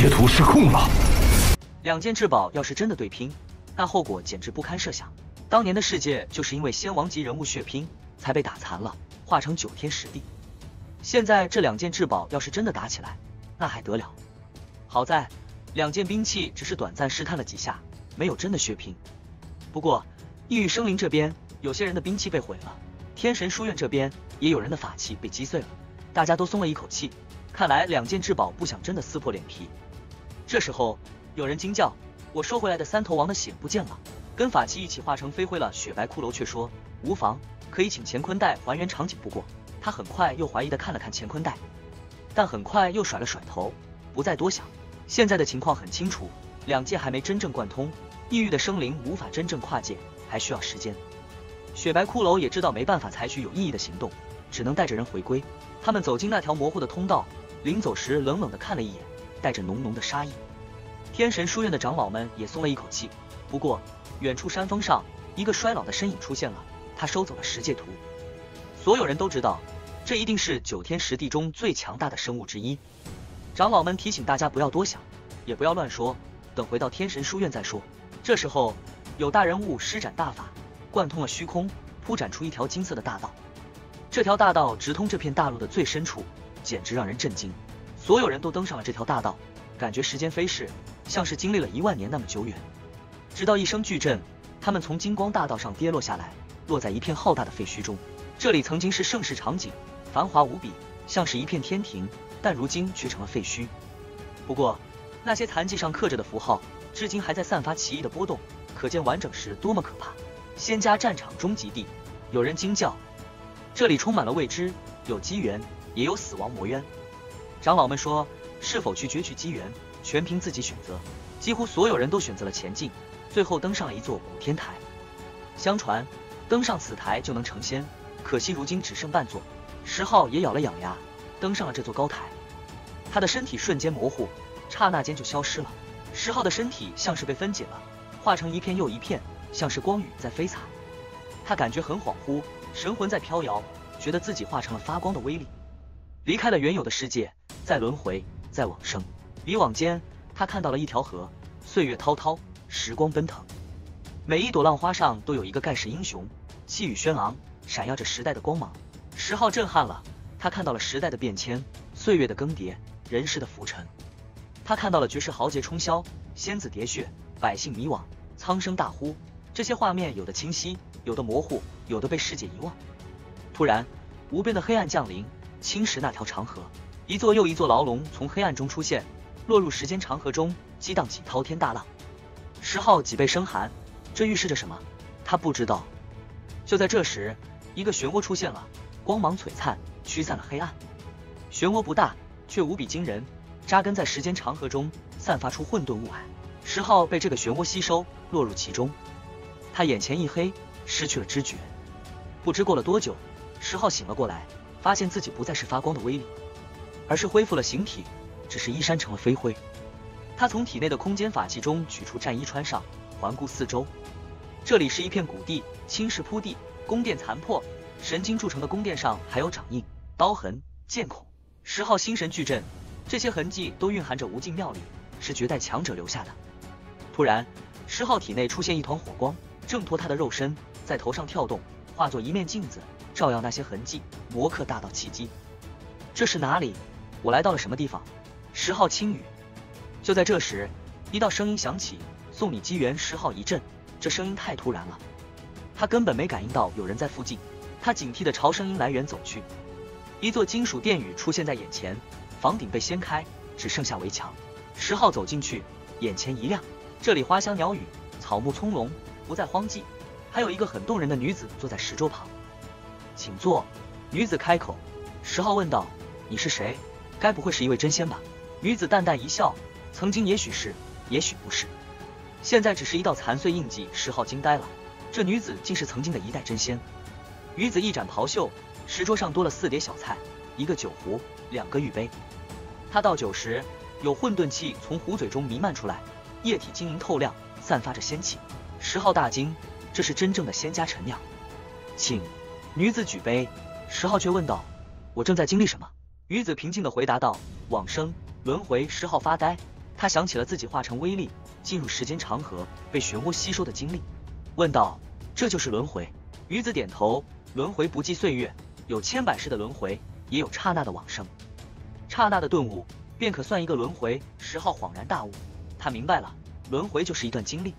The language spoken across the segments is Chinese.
界图失控了。两件至宝要是真的对拼，那后果简直不堪设想。当年的世界就是因为仙王级人物血拼，才被打残了，化成9天10地。现在这2件至宝要是真的打起来，那还得了？好在2件兵器只是短暂试探了几下，没有真的血拼。不过异域生灵这边有些人的兵器被毁了，天神书院这边也有人的法器被击碎了，大家都松了一口气。看来2件至宝不想真的撕破脸皮。这时候有人惊叫：“我收回来的3头王的血不见了！”跟法器一起化成飞灰了。雪白骷髅却说：“无妨，可以请乾坤袋还原场景。”不过他很快又怀疑地看了看乾坤袋，但很快又甩了甩头，不再多想。现在的情况很清楚，2界还没真正贯通，异域的生灵无法真正跨界，还需要时间。雪白骷髅也知道没办法采取有意义的行动，只能带着人回归。他们走进那条模糊的通道，临走时冷冷地看了一眼，带着浓浓的杀意。天神书院的长老们也松了一口气。不过远处山峰上一个衰老的身影出现了，他收走了10界图。所有人都知道，这一定是9天10地中最强大的生物之一。长老们提醒大家不要多想，也不要乱说，等回到天神书院再说。这时候有大人物施展大法，贯通了虚空，铺展出一条金色的大道。这条大道直通这片大陆的最深处，简直让人震惊。所有人都登上了这条大道，感觉时间飞逝，像是经历了1万年那么久远。直到一声巨震，他们从金光大道上跌落下来，落在一片浩大的废墟中。这里曾经是盛世场景，繁华无比，像是一片天庭，但如今却成了废墟。不过那些残迹上刻着的符号至今还在散发奇异的波动，可见完整时多么可怕。仙家战场终极地，有人惊叫，这里充满了未知，有机缘，也有死亡魔渊。长老们说，是否去攫取机缘，全凭自己选择。几乎所有人都选择了前进，最后登上了一座古天台。相传登上此台就能成仙，可惜如今只剩半座。10号也咬了咬牙，登上了这座高台。他的身体瞬间模糊，刹那间就消失了。10号的身体像是被分解了，化成一片又一片，像是光雨在飞洒。他感觉很恍惚，神魂在飘摇，觉得自己化成了发光的威力，离开了原有的世界，在轮回，在往生。离往间，他看到了一条河，岁月滔滔，时光奔腾，每一朵浪花上都有一个盖世英雄，气宇轩昂，闪耀着时代的光芒。10号震撼了，他看到了时代的变迁，岁月的更迭，人世的浮沉。他看到了绝世豪杰冲霄，仙子喋血，百姓迷惘，苍生大呼。这些画面有的清晰，有的模糊，有的被世界遗忘。突然无边的黑暗降临，侵蚀那条长河，一座又一座牢笼从黑暗中出现，落入时间长河中，激荡起滔天大浪。10号脊背生寒，这预示着什么？他不知道。就在这时，一个漩涡出现了，光芒璀璨，驱散了黑暗。漩涡不大，却无比惊人，扎根在时间长河中，散发出混沌雾霭。10号被这个漩涡吸收，落入其中。他眼前一黑，失去了知觉。不知过了多久，10号醒了过来，发现自己不再是发光的威力，而是恢复了形体，只是衣衫成了飞灰。他从体内的空间法器中取出战衣穿上，环顾四周。这里是一片谷地，青石铺地，宫殿残破，神经铸成的宫殿上还有掌印、刀痕、剑孔。10号心神俱震，这些痕迹都蕴含着无尽妙力，是绝代强者留下的。突然10号体内出现一团火光，挣脱他的肉身，在头上跳动，化作一面镜子，照耀那些痕迹。魔客大道契机，这是哪里？我来到了什么地方？10号轻语。就在这时，一道声音响起，送你机缘。10号一震，这声音太突然了，他根本没感应到有人在附近。他警惕地朝声音来源走去。一座金属殿宇出现在眼前，房顶被掀开，只剩下围墙。10号走进去，眼前一亮，这里花香鸟语，草木葱茏，不再荒寂，还有一个很动人的女子坐在石桌旁。请坐。女子开口。10号问道：你是谁？该不会是一位真仙吧？女子淡淡一笑，曾经也许是，也许不是，现在只是一道残碎印记。10号惊呆了，这女子竟是曾经的一代真仙。女子一展袍袖，石桌上多了4碟小菜，一个酒壶，2个玉杯。她倒酒时，有混沌气从壶嘴中弥漫出来，液体晶莹透亮，散发着仙气。10号大惊，这是真正的仙家陈酿。请。女子举杯，10号却问道：我正在经历什么？女子平静地回答道：往生，轮回。10号发呆，他想起了自己化成微粒，进入时间长河，被漩涡吸收的经历，问道：“这就是轮回？”鱼子点头，轮回不计岁月，有千百世的轮回，也有刹那的往生。刹那的顿悟，便可算一个轮回。10号恍然大悟，他明白了，轮回就是一段经历，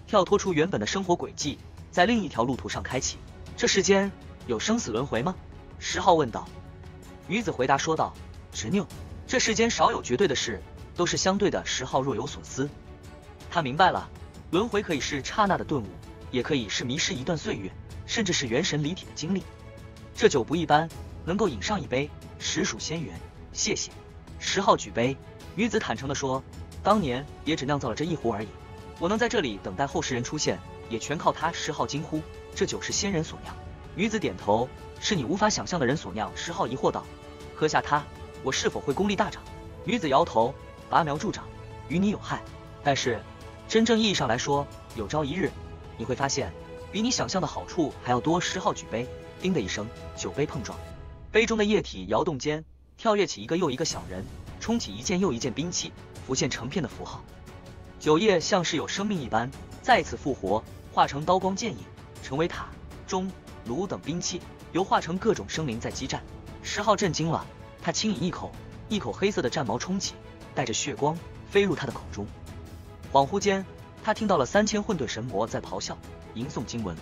跳脱出原本的生活轨迹，在另一条路途上开启。这世间有生死轮回吗？10号问道。鱼子回答说道：“执拗，这世间少有绝对的事，都是相对的。”10号若有所思，他明白了，轮回可以是刹那的顿悟，也可以是迷失一段岁月，甚至是元神离体的经历。这酒不一般，能够饮上一杯，实属仙缘，谢谢。10号举杯，鱼子坦诚地说：“当年也只酿造了这一壶而已，我能在这里等待后世人出现，也全靠他。”10号惊呼：“这酒是仙人所酿？”鱼子点头：“是你无法想象的人所酿。”10号疑惑道：“喝下它，我是否会功力大涨？”鱼子摇头：“拔苗助长，于你有害。但是真正意义上来说，有朝一日你会发现，比你想象的好处还要多。”10号举杯，叮的一声，酒杯碰撞，杯中的液体摇动间，跳跃起一个又一个小人，冲起一件又一件兵器，浮现成片的符号。酒液像是有生命一般，再次复活，化成刀光剑影，成为塔、钟、炉等兵器，又化成各种生灵在激战。10号震惊了，他轻饮一口，一口黑色的战矛冲起，带着血光飞入他的口中。恍惚间，他听到了3000混沌神魔在咆哮吟诵经文。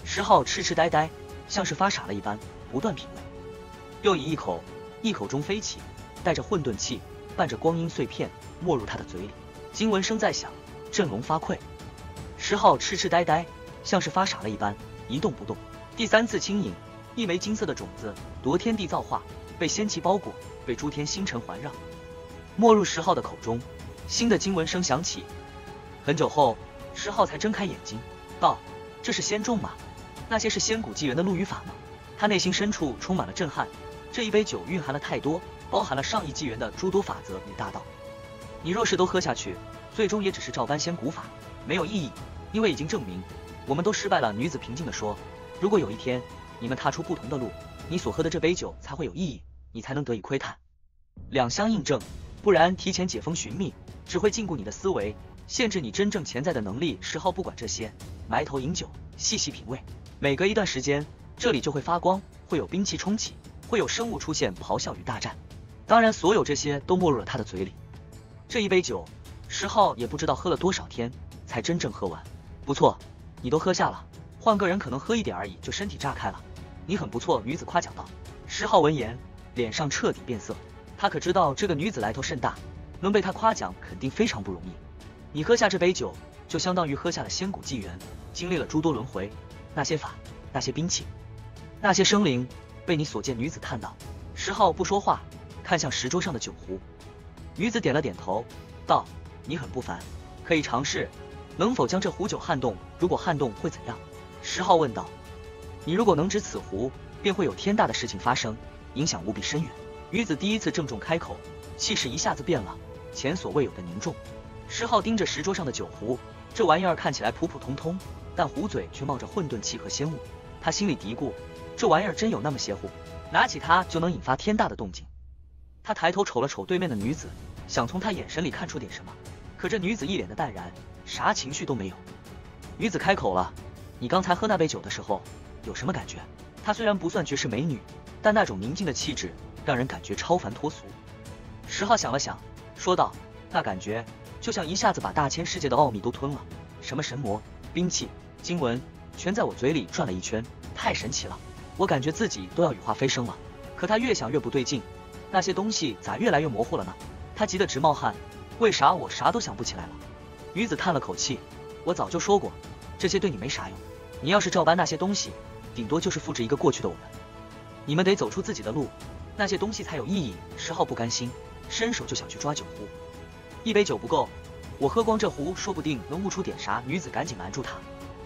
10号痴痴呆呆，像是发傻了一般，不断品味。又饮一口，一口中飞起，带着混沌气，伴着光阴碎片没入他的嘴里。经文声在响，振聋发聩。10号痴痴呆呆，像是发傻了一般，一动不动。第3次轻饮，一枚金色的种子夺天地造化，被仙气包裹，被诸天星辰环绕，没入10号的口中。新的经文声响起。很久后，10号才睁开眼睛，道：“这是仙众吗？那些是仙古纪元的路语法吗？”他内心深处充满了震撼。这一杯酒蕴含了太多，包含了上亿纪元的诸多法则与大道。你若是都喝下去，最终也只是照搬仙古法，没有意义，因为已经证明我们都失败了。女子平静地说：“如果有一天你们踏出不同的路，你所喝的这杯酒才会有意义，你才能得以窥探。两相印证，不然提前解封寻觅，只会禁锢你的思维，限制你真正潜在的能力。”10号不管这些，埋头饮酒，细细品味。每隔一段时间，这里就会发光，会有兵器冲起，会有生物出现咆哮与大战。当然，所有这些都没入了他的嘴里。这一杯酒，10号也不知道喝了多少天才真正喝完。不错，你都喝下了，换个人可能喝一点而已就身体炸开了。你很不错，女子夸奖道。10号闻言，脸上彻底变色。他可知道这个女子来头甚大，能被他夸奖肯定非常不容易。你喝下这杯酒，就相当于喝下了仙古纪元，经历了诸多轮回，那些法，那些兵器，那些生灵，被你所见。女子叹道。10号不说话，看向石桌上的酒壶。女子点了点头，道：“你很不凡，可以尝试。能否将这壶酒撼动？如果撼动会怎样？”10号问道。你如果能执此壶，便会有天大的事情发生，影响无比深远。女子第一次郑重开口，气势一下子变了，前所未有的凝重。10号盯着石桌上的酒壶，这玩意儿看起来普普通通，但壶嘴却冒着混沌气和仙雾。他心里嘀咕，这玩意儿真有那么邪乎，拿起它就能引发天大的动静。他抬头瞅了瞅对面的女子，想从她眼神里看出点什么，可这女子一脸的淡然，啥情绪都没有。女子开口了：“你刚才喝那杯酒的时候有什么感觉？”她虽然不算绝世美女，但那种宁静的气质让人感觉超凡脱俗。10号想了想，说道：“那感觉就像一下子把大千世界的奥秘都吞了，什么神魔、兵器、经文，全在我嘴里转了一圈，太神奇了，我感觉自己都要羽化飞升了。”可他越想越不对劲，那些东西咋越来越模糊了呢？他急得直冒汗，为啥我啥都想不起来了？女子叹了口气：“我早就说过，这些对你没啥用，你要是照搬那些东西，顶多就是复制一个过去的我们。你们得走出自己的路，那些东西才有意义。”10号不甘心，伸手就想去抓酒壶。一杯酒不够，我喝光这壶，说不定能悟出点啥。女子赶紧拦住他：“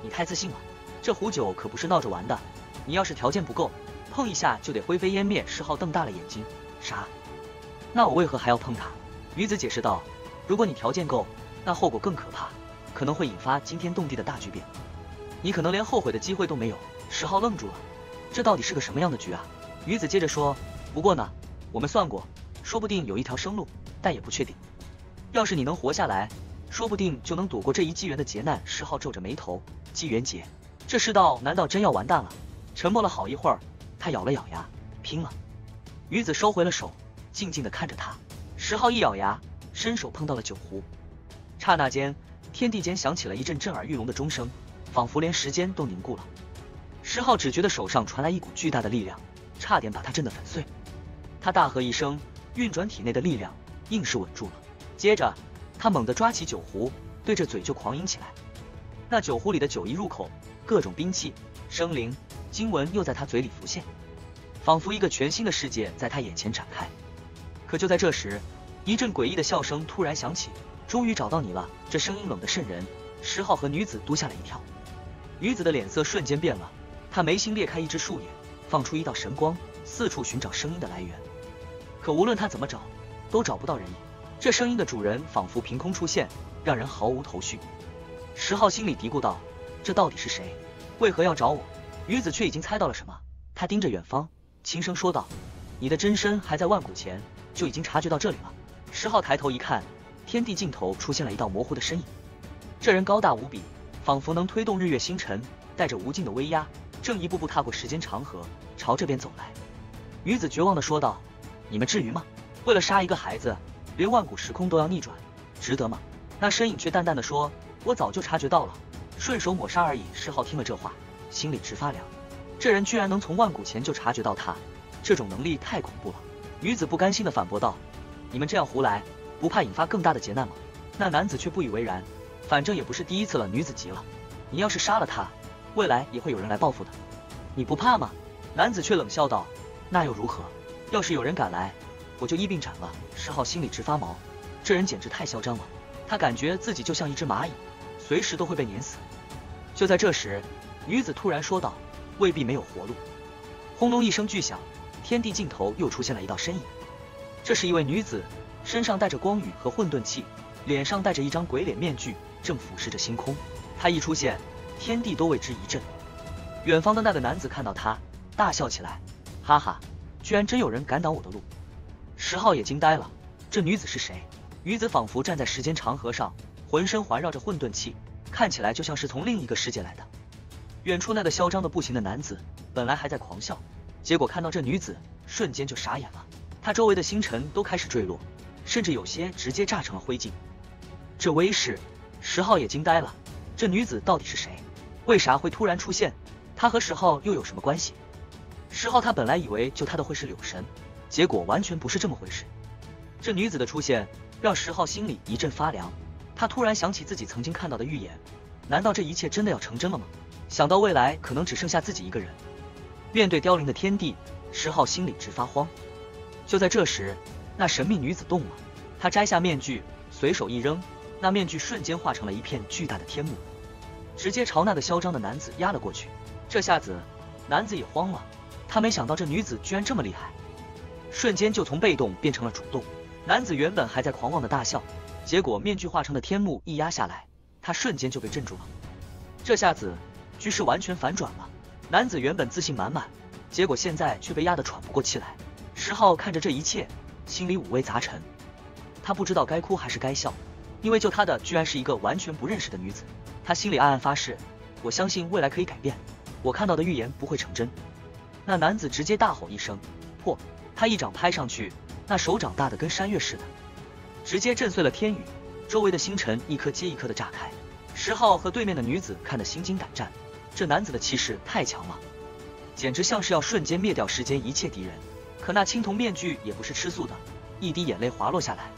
你太自信了，这壶酒可不是闹着玩的，你要是条件不够，碰一下就得灰飞烟灭。”10号瞪大了眼睛：“啥？那我为何还要碰它？”女子解释道：“如果你条件够，那后果更可怕，可能会引发惊天动地的大巨变，你可能连后悔的机会都没有。”10号愣住了，这到底是个什么样的局啊？女子接着说：“不过呢，我们算过，说不定有一条生路，但也不确定。要是你能活下来，说不定就能躲过这一纪元的劫难。石浩皱着眉头，纪元劫，这世道难道真要完蛋了？沉默了好一会儿，他咬了咬牙，拼了。女子收回了手，静静地看着他。石浩一咬牙，伸手碰到了酒壶，刹那间，天地间响起了一阵震耳欲聋的钟声，仿佛连时间都凝固了。石浩只觉得手上传来一股巨大的力量，差点把他震得粉碎。他大喝一声，运转体内的力量，硬是稳住了。接着，他猛地抓起酒壶，对着嘴就狂饮起来。那酒壶里的酒一入口，各种兵器、生灵、经文又在他嘴里浮现，仿佛一个全新的世界在他眼前展开。可就在这时，一阵诡异的笑声突然响起：“终于找到你了！”这声音冷得渗人，石浩和女子都吓了一跳。女子的脸色瞬间变了，她眉心裂开一只树眼，放出一道神光，四处寻找声音的来源。可无论她怎么找，都找不到人影。这声音的主人仿佛凭空出现，让人毫无头绪。石浩心里嘀咕道：“这到底是谁？为何要找我？”女子却已经猜到了什么，她盯着远方，轻声说道：“你的真身还在万古前就已经察觉到这里了。”石浩抬头一看，天地尽头出现了一道模糊的身影。这人高大无比，仿佛能推动日月星辰，带着无尽的威压，正一步步踏过时间长河，朝这边走来。女子绝望地说道：“你们至于吗？为了杀一个孩子，连万古时空都要逆转，值得吗？”那身影却淡淡地说：“我早就察觉到了，顺手抹杀而已。”石浩听了这话，心里直发凉。这人居然能从万古前就察觉到他，这种能力太恐怖了。女子不甘心地反驳道：“你们这样胡来，不怕引发更大的劫难吗？”那男子却不以为然，反正也不是第一次了。女子急了：“你要是杀了他，未来也会有人来报复的，你不怕吗？”男子却冷笑道：“那又如何？要是有人敢来，我就一并斩了。”石浩心里直发毛，这人简直太嚣张了，他感觉自己就像一只蚂蚁，随时都会被碾死。就在这时，女子突然说道：“未必没有活路。”轰隆一声巨响，天地尽头又出现了一道身影。这是一位女子，身上带着光羽和混沌气，脸上戴着一张鬼脸面具，正俯视着星空。她一出现，天地都为之一震。远方的那个男子看到她，大笑起来：“哈哈，居然真有人敢挡我的路！”石浩也惊呆了，这女子是谁？女子仿佛站在时间长河上，浑身环绕着混沌气，看起来就像是从另一个世界来的。远处那个嚣张的不行的男子本来还在狂笑，结果看到这女子，瞬间就傻眼了。他周围的星辰都开始坠落，甚至有些直接炸成了灰烬。这威势，石浩也惊呆了。这女子到底是谁？为啥会突然出现？她和石浩又有什么关系？石浩他本来以为救他的会是柳神，结果完全不是这么回事。这女子的出现让石浩心里一阵发凉，他突然想起自己曾经看到的预言，难道这一切真的要成真了吗？想到未来可能只剩下自己一个人，面对凋零的天地，石浩心里直发慌。就在这时，那神秘女子动了，她摘下面具，随手一扔，那面具瞬间化成了一片巨大的天幕，直接朝那个嚣张的男子压了过去。这下子男子也慌了，他没想到这女子居然这么厉害，瞬间就从被动变成了主动。男子原本还在狂妄的大笑，结果面具化成的天幕一压下来，他瞬间就被镇住了。这下子局势完全反转了，男子原本自信满满，结果现在却被压得喘不过气来。石浩看着这一切，心里五味杂陈，他不知道该哭还是该笑，因为救他的居然是一个完全不认识的女子。他心里暗暗发誓，我相信未来可以改变，我看到的预言不会成真。那男子直接大吼一声，破！他一掌拍上去，那手掌大得跟山岳似的，直接震碎了天宇，周围的星辰一颗接一颗的炸开。石浩和对面的女子看得心惊胆战，这男子的气势太强了，简直像是要瞬间灭掉世间一切敌人。可那青铜面具也不是吃素的，一滴眼泪滑落下来，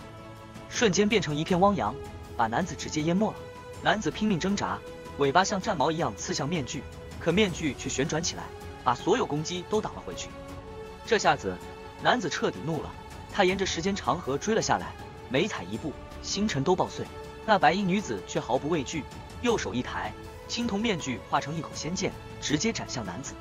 瞬间变成一片汪洋，把男子直接淹没了。男子拼命挣扎，尾巴像战矛一样刺向面具，可面具却旋转起来，把所有攻击都挡了回去。这下子男子彻底怒了，他沿着时间长河追了下来，每踩一步，星辰都爆碎。那白衣女子却毫不畏惧，右手一抬，青铜面具化成一口仙剑，直接斩向男子。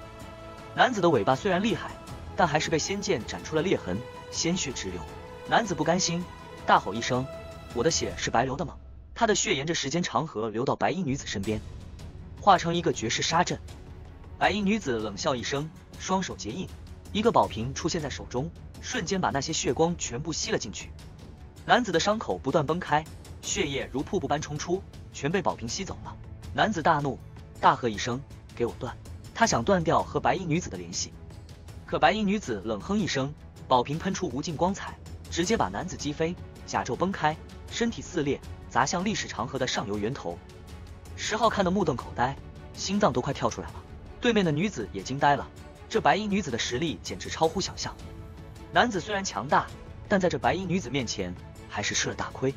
男子的尾巴虽然厉害，但还是被仙剑斩出了裂痕，鲜血直流。男子不甘心，大吼一声：“我的血是白流的吗？”他的血沿着时间长河流到白衣女子身边，化成一个绝世杀阵。白衣女子冷笑一声，双手结印，一个宝瓶出现在手中，瞬间把那些血光全部吸了进去。男子的伤口不断崩开，血液如瀑布般冲出，全被宝瓶吸走了。男子大怒，大喝一声：“给我断！”他想断掉和白衣女子的联系，可白衣女子冷哼一声，宝瓶喷出无尽光彩，直接把男子击飞，甲胄崩开，身体撕裂，砸向历史长河的上游源头。10号看得目瞪口呆，心脏都快跳出来了。对面的女子也惊呆了，这白衣女子的实力简直超乎想象。男子虽然强大，但在这白衣女子面前还是吃了大亏。